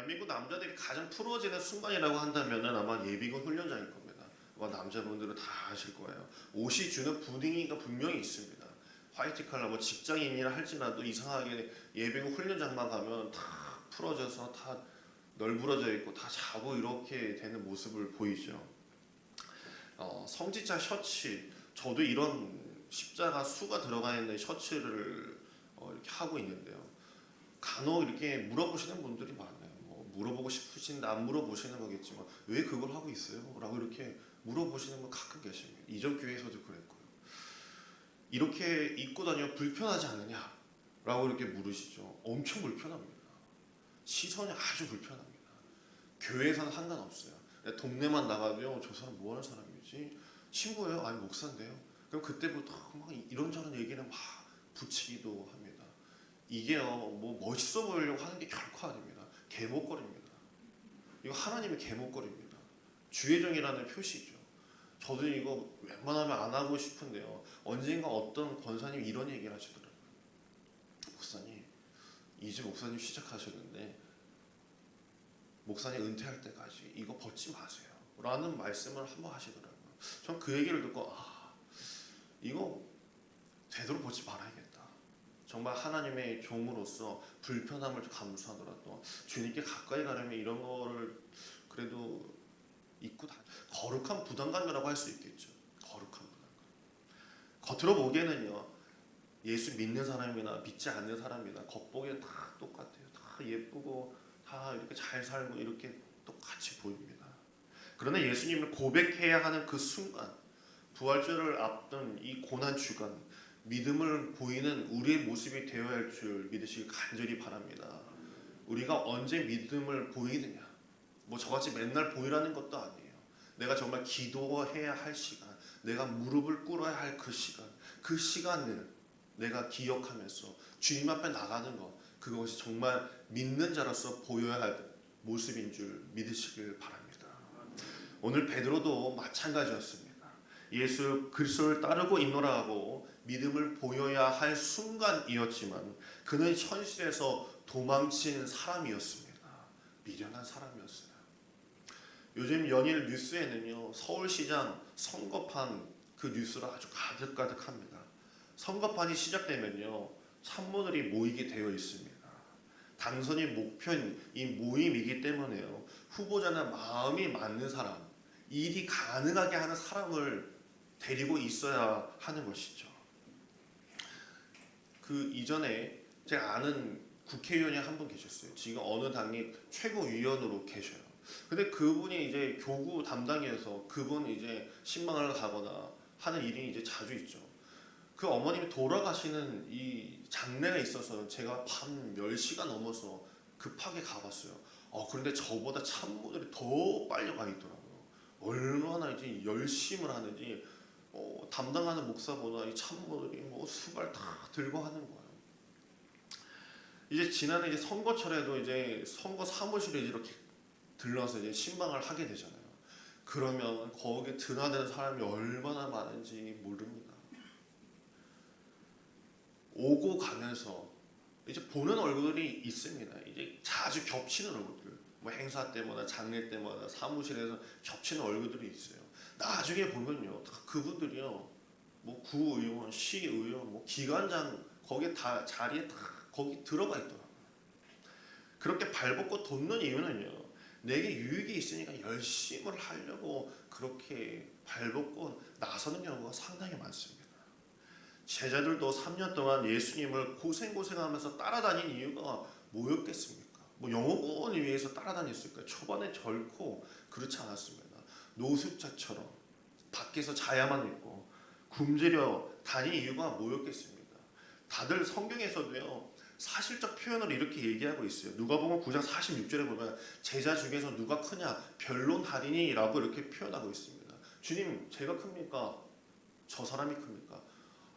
대한민국 남자들이 가장 풀어지는 순간이라고 한다면은 아마 예비군 훈련장일 겁니다. 아마 남자분들은 다 아실 거예요. 옷이 주는 분위기가 분명히 있습니다. 화이트 칼라 뭐 직장인이라 할지라도 이상하게 예비군 훈련장만 가면 다 풀어져서 다 널브러져 있고 다 자고 이렇게 되는 모습을 보이죠. 성지자 셔츠, 저도 이런 십자가 수가 들어가 있는 셔츠를 이렇게 하고 있는데요. 간혹 이렇게 물어보시는 분들이 많아요. 뭐 물어보고 싶으신데 안 물어보시는 거겠지만 왜 그걸 하고 있어요? 라고 이렇게 물어보시는 분 가끔 계십니다. 이전 교회에서도 그랬고요. 이렇게 입고 다니면 불편하지 않느냐? 라고 이렇게 물으시죠. 엄청 불편합니다. 시선이 아주 불편합니다. 교회에서는 상관없어요. 동네만 나가면 저 사람 뭐 하는 사람이지? 친구예요? 아니 목사인데요? 그럼 그때부터 막 이런저런 얘기를 막 붙이기도 합니다. 이게요, 뭐 멋있어 보이려고 하는 게 결코 아닙니다. 개목걸입니다. 이거 하나님의 개목걸입니다. 주의정이라는 표시죠. 저도 이거 웬만하면 안 하고 싶은데요. 언젠가 어떤 권사님이 이런 얘기를 하시더라고요. 목사님, 이제 목사님 시작하셨는데 목사님 은퇴할 때까지 이거 벗지 마세요. 라는 말씀을 한번 하시더라고요. 전 그 얘기를 듣고 이거 되도록 벗지 말아야겠다. 정말 하나님의 종으로서 불편함을 감수하더라도 주님께 가까이 가려면 이런 거를 그래도 입고 거룩한 부담감이라고 할 수 있겠죠. 거룩한 부담감. 겉으로 보기에는요, 예수 믿는 사람이나 믿지 않는 사람이나 겉보기엔 다 똑같아요. 다 예쁘고 다 이렇게 잘 살고 이렇게 똑같이 보입니다. 그러나 예수님을 고백해야 하는 그 순간, 부활절을 앞둔 이 고난 주간, 믿음을 보이는 우리의 모습이 되어야 할 줄 믿으시길 간절히 바랍니다. 우리가 언제 믿음을 보이느냐, 뭐 저같이 맨날 보이라는 것도 아니에요. 내가 정말 기도해야 할 시간, 내가 무릎을 꿇어야 할 그 시간, 그 시간을 내가 기억하면서 주님 앞에 나가는 것, 그것이 정말 믿는 자로서 보여야 할 모습인 줄 믿으시길 바랍니다. 오늘 베드로도 마찬가지였습니다. 예수 그리스도를 따르고 있노라 하고 믿음을 보여야 할 순간이었지만 그는 현실에서 도망친 사람이었습니다. 미련한 사람이었어요. 요즘 연일 뉴스에는요, 서울시장 선거판 그 뉴스가 아주 가득가득합니다. 선거판이 시작되면요, 참모들이 모이게 되어 있습니다. 당선이 목표인 이 모임이기 때문에요, 후보자나 마음이 맞는 사람, 일이 가능하게 하는 사람을 데리고 있어야 하는 것이죠. 그 이전에 제가 아는 국회의원이 한 분 계셨어요. 지금 어느 당의 최고위원으로 계셔요. 근데 그분이 이제 교구 담당이어서 그분이 이제 신방을 가거나 하는 일이 이제 자주 있죠. 그 어머님이 돌아가시는 이 장례가 있어서 제가 밤 10시가 넘어서 급하게 가봤어요. 그런데 저보다 참모들이 더 빨리 가 있더라고요. 얼마나 이제 열심을 하는지, 담당하는 목사보다 이 참모들이 뭐 수발 다 들고 하는 거예요. 이제 지난해 이제 선거철에도 이제 선거 사무실에 이렇게 들러서 이제 신방을 하게 되잖아요. 그러면 거기에 드나드는 사람이 얼마나 많은지 모릅니다. 오고 가면서 이제 보는 얼굴이 있습니다. 이제 자주 겹치는 얼굴들, 뭐 행사 때마다 장례 때마다 사무실에서 겹치는 얼굴들이 있어요. 나중에 보면요, 다 그분들이요, 뭐 구의원, 시의원, 뭐 기관장 거기에 다 자리에 다 거기 들어가 있더라고요. 그렇게 발벗고 돕는 이유는요, 내게 유익이 있으니까 열심히 하려고 그렇게 발벗고 나서는 경우가 상당히 많습니다. 제자들도 3년 동안 예수님을 고생하면서 따라다닌 이유가 뭐였겠습니까? 뭐 영혼을 위해서 따라다녔을까요? 초반에 결코 그렇지 않았습니다. 노숙자처럼 밖에서 자야만 있고 굶주려 다닌 이유가 뭐였겠습니까? 다들 성경에서도요, 사실적 표현을 이렇게 얘기하고 있어요. 누가복음 9장 46절에 보면 제자 중에서 누가 크냐 변론하리니 라고 이렇게 표현하고 있습니다. 주님, 제가 큽니까? 저 사람이 큽니까?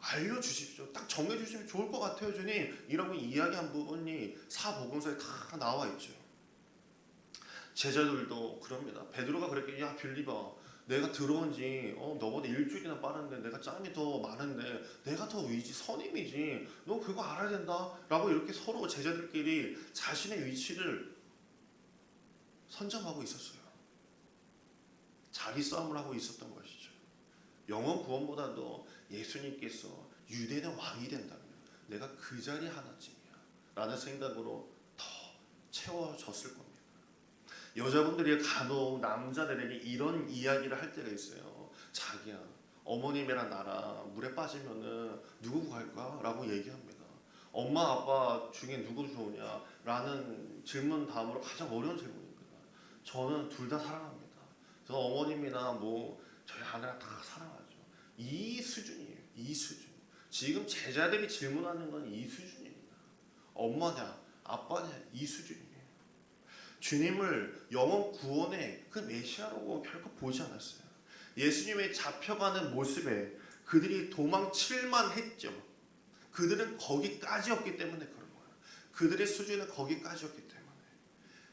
알려주십시오. 딱 정해주시면 좋을 것 같아요, 주님. 이라고 이야기한 부분이 사복음서에 다 나와 있죠. 제자들도 그럽니다. 베드로가 그렇게, 야 빌립아, 내가 들어온 지 너보다 일주일이나 빠른데, 내가 짬이 더 많은데 내가 더 위지 선임이지, 너 그거 알아야 된다 라고 이렇게 서로 제자들끼리 자신의 위치를 선점하고 있었어요. 자기 싸움을 하고 있었던 것이죠. 영원 구원보다도 예수님께서 유대인의 왕이 된다면 내가 그 자리 하나쯤이야 라는 생각으로 더 채워졌을 겁니다. 여자분들이 간혹 남자들에게 이런 이야기를 할 때가 있어요. 자기야, 어머님이랑 나랑 물에 빠지면은 누구 구할까? 라고 얘기합니다. 엄마 아빠 중에 누구 좋으냐? 라는 질문 다음으로 가장 어려운 질문입니다. 저는 둘 다 사랑합니다. 저 어머님이나 저희 아내랑 다 사랑하죠. 이 수준이에요. 이 수준. 지금 제자들이 질문하는 건 이 수준입니다. 엄마냐 아빠냐 이 수준이에요. 주님을 영원 구원의 그 메시아라고 결코 보지 않았어요. 예수님의 잡혀가는 모습에 그들이 도망칠만 했죠. 그들은 거기까지였기 때문에 그런 거예요. 그들의 수준은 거기까지였기 때문에.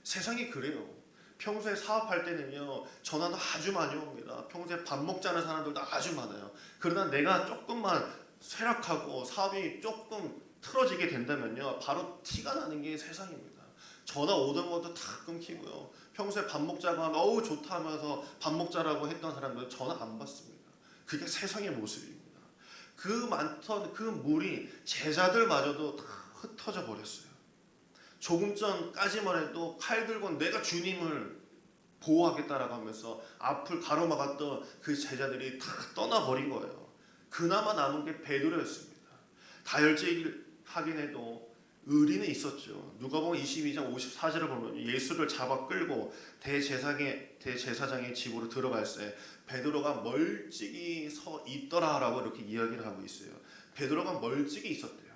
세상이 그래요. 평소에 사업할 때는요, 전화도 아주 많이 옵니다. 평소에 밥 먹자는 사람들도 아주 많아요. 그러나 내가 조금만 쇠락하고 사업이 조금 틀어지게 된다면요, 바로 티가 나는 게 세상입니다. 전화 오던 것도 다 끊기고요. 평소에 밥 먹자고 하면 어우 좋다 하면서 밥 먹자라고 했던 사람들은 전화 안 받습니다. 그게 세상의 모습입니다. 그 많던 그 물이 제자들마저도 다 흩어져 버렸어요. 조금 전까지만 해도 칼 들고 내가 주님을 보호하겠다라고 하면서 앞을 가로막았던 그 제자들이 다 떠나버린 거예요. 그나마 남은 게 베드로였습니다. 다혈질 하긴 해도 의리는 있었죠. 누가복음 22장 54절을 보면 예수를 잡아 끌고 대제사장의 집으로 들어갈 때 베드로가 멀찍이 서 있더라라고 이렇게 이야기를 하고 있어요. 베드로가 멀찍이 있었대요.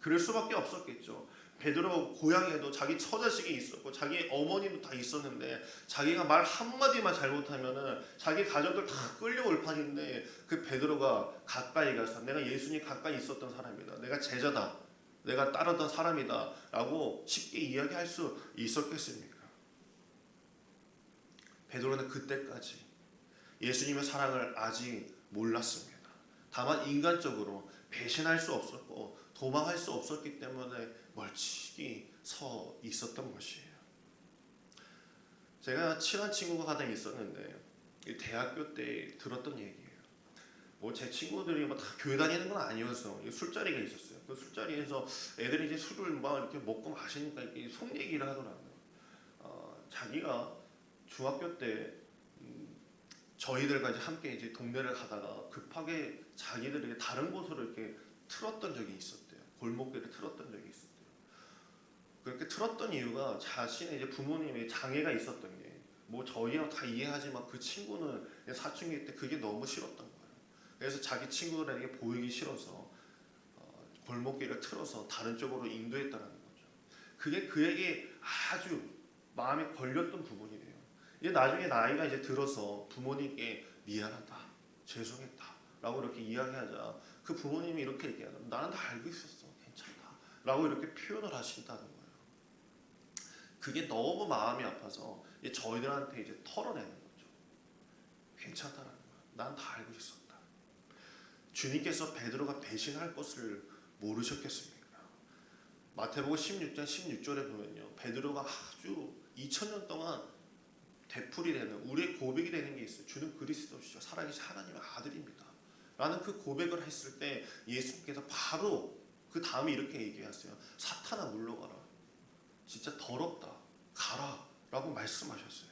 그럴 수밖에 없었겠죠. 베드로 고향에도 자기 처자식이 있었고 자기 어머니도 다 있었는데 자기가 말 한마디만 잘못하면은 자기 가족들 다 끌려올 판인데 그 베드로가 가까이 가서 내가 예수님 가까이 있었던 사람이다. 내가 제자다. 내가 따르던 사람이다 라고 쉽게 이야기할 수 있었겠습니까? 베드로는 그때까지 예수님의 사랑을 아직 몰랐습니다. 다만 인간적으로 배신할 수 없었고 도망할 수 없었기 때문에 멀찍이 서 있었던 것이에요. 제가 친한 친구가 하나 있었는데 대학교 때 들었던 얘기예요. 제 친구들이 다 교회 다니는 건 아니어서 술자리가 있었어요. 그 술자리에서 애들이 이제 술을 막 이렇게 먹고 마시니까 이렇게 속 얘기를 하더라고요. 자기가 중학교 때 저희들과 이제 함께 이제 동네를 가다가 급하게 자기들에게 다른 곳으로 이렇게 틀었던 적이 있었대요. 골목길에 틀었던 적이 있었대요. 그렇게 틀었던 이유가 자신의 이제 부모님의 장애가 있었던 게 저희랑 다 이해하지만 그 친구는 사춘기 때 그게 너무 싫었던 거예요. 그래서 자기 친구들에게 보이기 싫어서 골목길을 틀어서 다른 쪽으로 인도했다는 거죠. 그게 그에게 아주 마음에 걸렸던 부분이래요. 이제 나중에 나이가 이제 들어서 부모님께 미안하다, 죄송했다 라고 이렇게 이야기하자 그 부모님이 이렇게 얘기하죠. 나는 다 알고 있었어, 괜찮다 라고 이렇게 표현을 하신다는 거예요. 그게 너무 마음이 아파서 저희들한테 이제 털어내는 거죠. 괜찮다는 거예요. 난 다 알고 있었다. 주님께서 베드로가 배신할 것을 모르셨겠습니까? 마태복음 16장 16절에 보면요, 베드로가 아주 2000년 동안 되풀이 되는 우리의 고백이 되는 게 있어요. 주는 그리스도시죠. 살아계신 하나님의 아들입니다. 라는 그 고백을 했을 때 예수님께서 바로 그 다음에 이렇게 얘기하세요. 사탄아 물러가라. 진짜 더럽다. 가라. 라고 말씀하셨어요.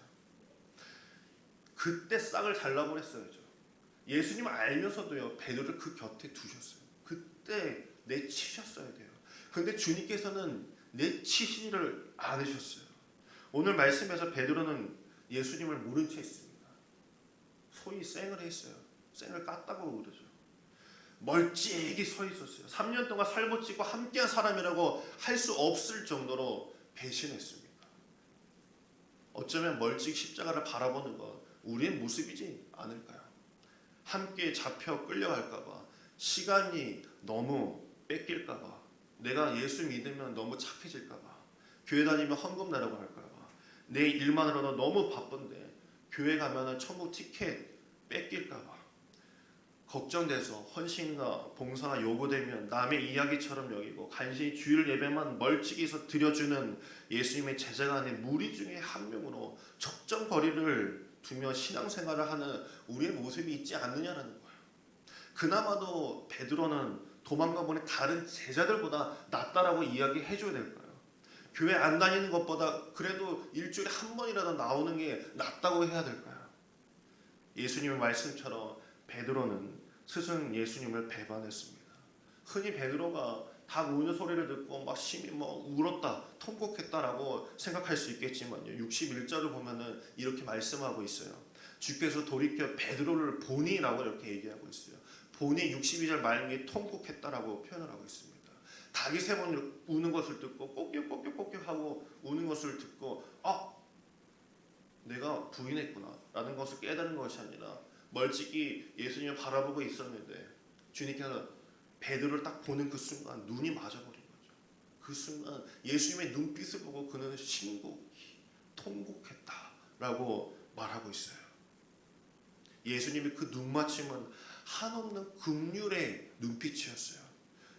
그때 싹을 잘라버렸어야죠. 예수님 알면서도요, 베드로를 그 곁에 두셨어요. 그때 내치셨어야 돼요. 그런데 주님께서는 내치시지를 않으셨어요. 오늘 말씀에서 베드로는 예수님을 모른 채 있습니다. 소위 쌩을 했어요. 쌩을 깠다고 그러죠. 멀찍이 서 있었어요. 3년 동안 살보치고 함께한 사람이라고 할 수 없을 정도로 배신했습니다. 어쩌면 멀찍이 십자가를 바라보는 건 우리의 모습이지 않을까요? 함께 잡혀 끌려갈까봐, 시간이 너무 뺏길까봐, 내가 예수 믿으면 너무 착해질까봐, 교회 다니면 헌금 내라고 할까봐, 내 일만으로도 너무 바쁜데 교회 가면은 천국 티켓 뺏길까봐 걱정돼서 헌신과 봉사가 요구되면 남의 이야기처럼 여기고 간신히 주일 예배만 멀찍이서 드려주는 예수님의 제자가 아닌 무리 중에 한 명으로 적정 거리를 두며 신앙생활을 하는 우리의 모습이 있지 않느냐라는 거예요. 그나마도 베드로는 도망가 보니 다른 제자들보다 낫다라고 이야기해줘야 될 거예요. 교회 안 다니는 것보다 그래도 일주일에 한 번이라도 나오는 게 낫다고 해야 될 거예요. 예수님의 말씀처럼 베드로는 스승 예수님을 배반했습니다. 흔히 베드로가 닭 우는 소리를 듣고 막 심히 울었다, 통곡했다라고 생각할 수 있겠지만요. 61절을 보면은 이렇게 말씀하고 있어요. 주께서 돌이켜 베드로를 보니라고 이렇게 얘기하고 있어요. 보니 62절 말미에 통곡했다라고 표현을 하고 있습니다. 닭이 3번 우는 것을 듣고 꼬끼꼬끼꼬끼 하고 우는 것을 듣고 내가 부인했구나 라는 것을 깨달은 것이 아니라 멀찍이 예수님을 바라보고 있었는데 주님께서 베드로를 딱 보는 그 순간 눈이 맞아버린 거죠. 그 순간 예수님의 눈빛을 보고 그는 신곡히 통곡했다라고 말하고 있어요. 예수님의 그 눈맞춤은 한없는 긍휼의 눈빛이었어요.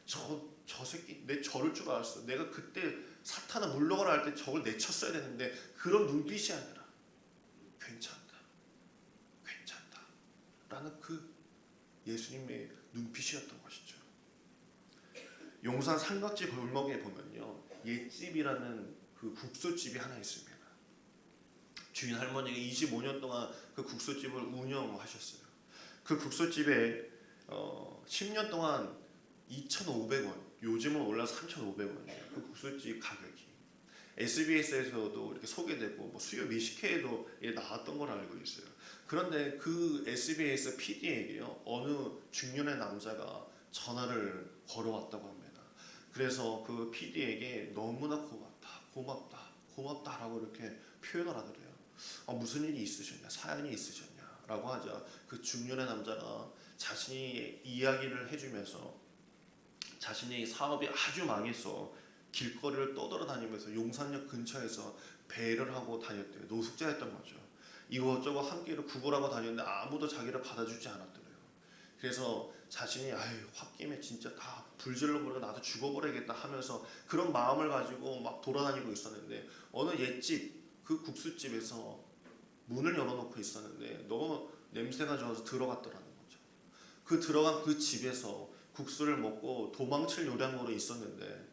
저 새끼 내 저럴 줄 알았어. 내가 그때 사탄아 물러가라 할 때 저걸 내쳤어야 되는데 그런 눈빛이 아니라 괜찮다 라는 그 예수님의 눈빛이었던 것이죠. 용산 삼각지 골목에 보면요, 옛집이라는 그 국수집이 하나 있습니다. 주인 할머니가 25년 동안 그 국수집을 운영하셨어요. 그 국수집에 10년 동안 2,500원, 요즘은 올라서 3,500원이에요. 그 국수집 가격이. SBS에서도 이렇게 소개되고 수요 미식회에도 나왔던 걸 알고 있어요. 그런데 그 SBS PD에게요, 어느 중년의 남자가 전화를 걸어왔다고 합니다. 그래서 그 PD에게 너무나 고맙다라고 이렇게 표현을 하더래요. 무슨 일이 있으셨냐, 사연이 있으셨냐라고 하자 그 중년의 남자가 자신이 이야기를 해주면서 자신의 사업이 아주 망해서 길거리를 떠돌아다니면서 용산역 근처에서 배를 하고 다녔대요. 노숙자였던 거죠. 이것저것 한 끼를 구걸하고 다녔는데 아무도 자기를 받아주지 않았더래요. 그래서 자신이 홧김에 진짜 다 불질러버리고 나도 죽어버려야겠다 하면서 그런 마음을 가지고 막 돌아다니고 있었는데 어느 옛집 그 국수집에서 문을 열어놓고 있었는데 너무 냄새가 좋아서 들어갔더라는 거죠. 그 들어간 그 집에서 국수를 먹고 도망칠 요량으로 있었는데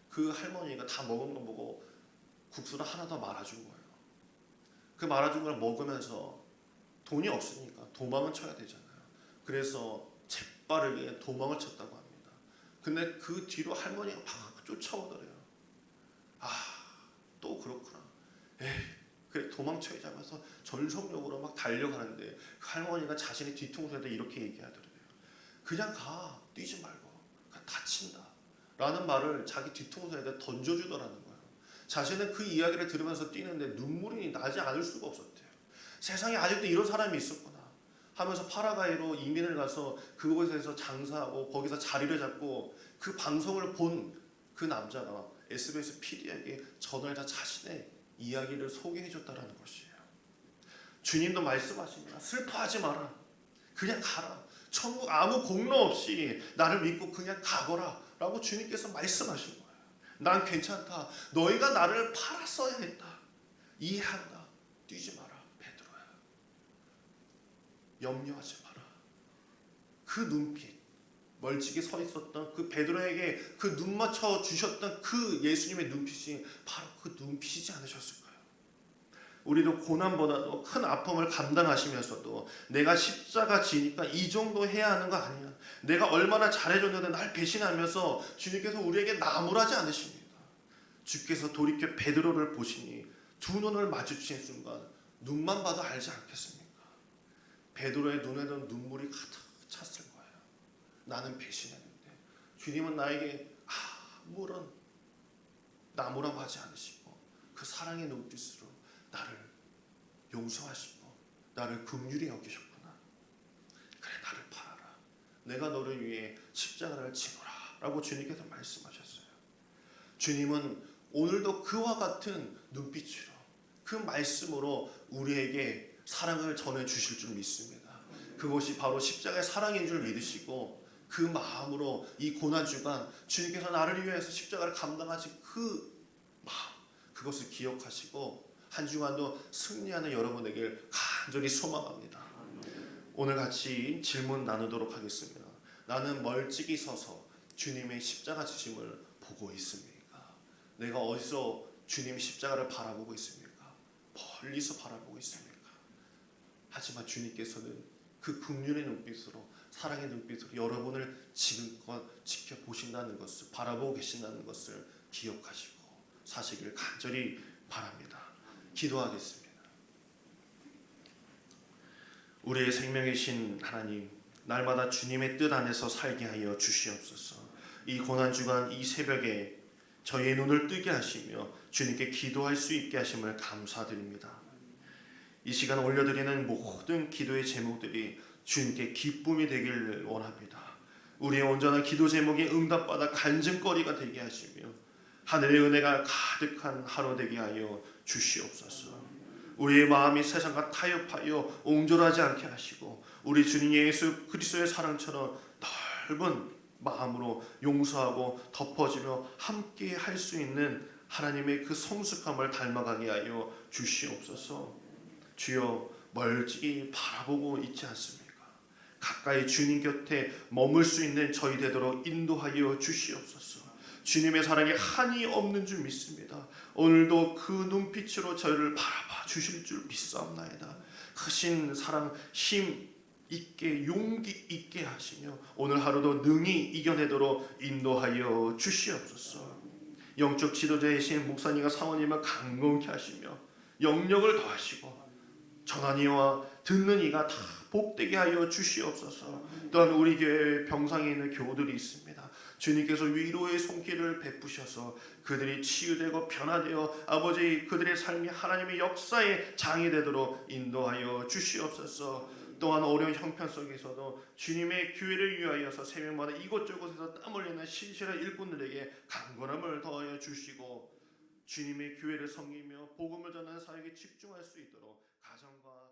그 할머니가 다 먹은 거 보고 국수를 하나 더 말아준 거예요. 그 말아준 걸 먹으면서 돈이 없으니까 도망을 쳐야 되잖아요. 그래서 재빠르게 도망을 쳤다고 합니다. 근데 그 뒤로 할머니가 막 쫓아오더래요. 또 그렇구나. 그래 도망쳐야지 하면서 전속력으로 막 달려가는데 그 할머니가 자신의 뒤통수에다 이렇게 얘기하더래요. 그냥 가, 뛰지 말고, 그냥 다친다 라는 말을 자기 뒤통수에다 던져주더라는 거예요. 자신은 그 이야기를 들으면서 뛰는데 눈물이 나지 않을 수가 없었대요. 세상에 아직도 이런 사람이 있었구나 하면서 파라과이로 이민을 가서 그곳에서 장사하고 거기서 자리를 잡고 그 방송을 본 그 남자가 SBS PD에게 전화해서 자신의 이야기를 소개해줬다는 것이에요. 주님도 말씀하십니다. 슬퍼하지 마라. 그냥 가라. 천국 아무 공로 없이 나를 믿고 그냥 가거라 라고 주님께서 말씀하신 거예요. 난 괜찮다. 너희가 나를 팔았어야 했다. 이해한다. 뛰지 마라. 베드로야. 염려하지 마라. 그 눈빛, 멀찍이 서 있었던 그 베드로에게 그 눈 맞춰 주셨던 그 예수님의 눈빛이 바로 그 눈빛이지 않으셨을까요? 우리도 고난보다도 큰 아픔을 감당하시면서도 내가 십자가 지니까 이 정도 해야 하는 거 아니야. 내가 얼마나 잘해줬는데 날 배신하면서 주님께서 우리에게 나무라지 않으십니다. 주께서 돌이켜 베드로를 보시니 두 눈을 마주친 순간 눈만 봐도 알지 않겠습니까? 베드로의 눈에는 눈물이 가득 찼을 거예요. 나는 배신했는데 주님은 나에게 아무런 나무라고 하지 않으시고 그 사랑의 눈빛으로 나를 용서하시고 나를 긍휼히 여기셨구나. 그래 나를 팔아라. 내가 너를 위해 십자가를 지노라 라고 주님께서 말씀하셨어요. 주님은 오늘도 그와 같은 눈빛으로 그 말씀으로 우리에게 사랑을 전해주실 줄 믿습니다. 그것이 바로 십자가의 사랑인 줄 믿으시고 그 마음으로 이 고난주간 주님께서 나를 위해서 십자가를 감당하신 그 마음, 그것을 기억하시고 한 주간도 승리하는 여러분에게 간절히 소망합니다. 오늘 같이 질문 나누도록 하겠습니다. 나는 멀찍이 서서 주님의 십자가 지심을 보고 있습니까? 내가 어디서 주님 십자가를 바라보고 있습니까? 멀리서 바라보고 있습니까? 하지만 주님께서는 그 긍휼의 눈빛으로, 사랑의 눈빛으로 여러분을 지금껏 지켜보신다는 것을, 바라보고 계신다는 것을 기억하시고 사시길 간절히 바랍니다. 기도하겠습니다. 우리의 생명이신 하나님, 날마다 주님의 뜻 안에서 살게 하여 주시옵소서. 이 고난주간 이 새벽에 저희의 눈을 뜨게 하시며 주님께 기도할 수 있게 하심을 감사드립니다. 이 시간 올려드리는 모든 기도의 제목들이 주님께 기쁨이 되길 원합니다. 우리의 온전한 기도 제목이 응답받아 간증거리가 되게 하시며 하늘의 은혜가 가득한 하루 되게 하여 주시옵소서. 우리의 마음이 세상과 타협하여 옹졸하지 않게 하시고 우리 주님 예수 그리스도의 사랑처럼 넓은 마음으로 용서하고 덮어지며 함께 할 수 있는 하나님의 그 성숙함을 닮아가게 하여 주시옵소서. 주여, 멀찍이 바라보고 있지 않습니까? 가까이 주님 곁에 머물 수 있는 저희 되도록 인도하여 주시옵소서. 주님의 사랑에 한이 없는 줄 믿습니다. 오늘도 그 눈빛으로 저희를 바라봐 주실 줄 믿사옵나이다. 크신 사랑, 힘 있게 용기 있게 하시며 오늘 하루도 능히 이겨내도록 인도하여 주시옵소서. 영적 지도자이신 목사님과 사모님을 강건케 하시며 영력을 더하시고 전한 이와 듣는 이가 다 복되게 하여 주시옵소서. 또한 우리 교회에 병상에 있는 교우들이 있습니다. 주님께서 위로의 손길을 베푸셔서 그들이 치유되고 변화되어 아버지 그들의 삶이 하나님의 역사의 장이 되도록 인도하여 주시옵소서. 또한 어려운 형편 속에서도 주님의 교회를 위하여서 새벽마다 이곳저곳에서 땀 흘리는 신실한 일꾼들에게 강건함을 더하여 주시고 주님의 교회를 섬기며 복음을 전하는 사역에 집중할 수 있도록 가정과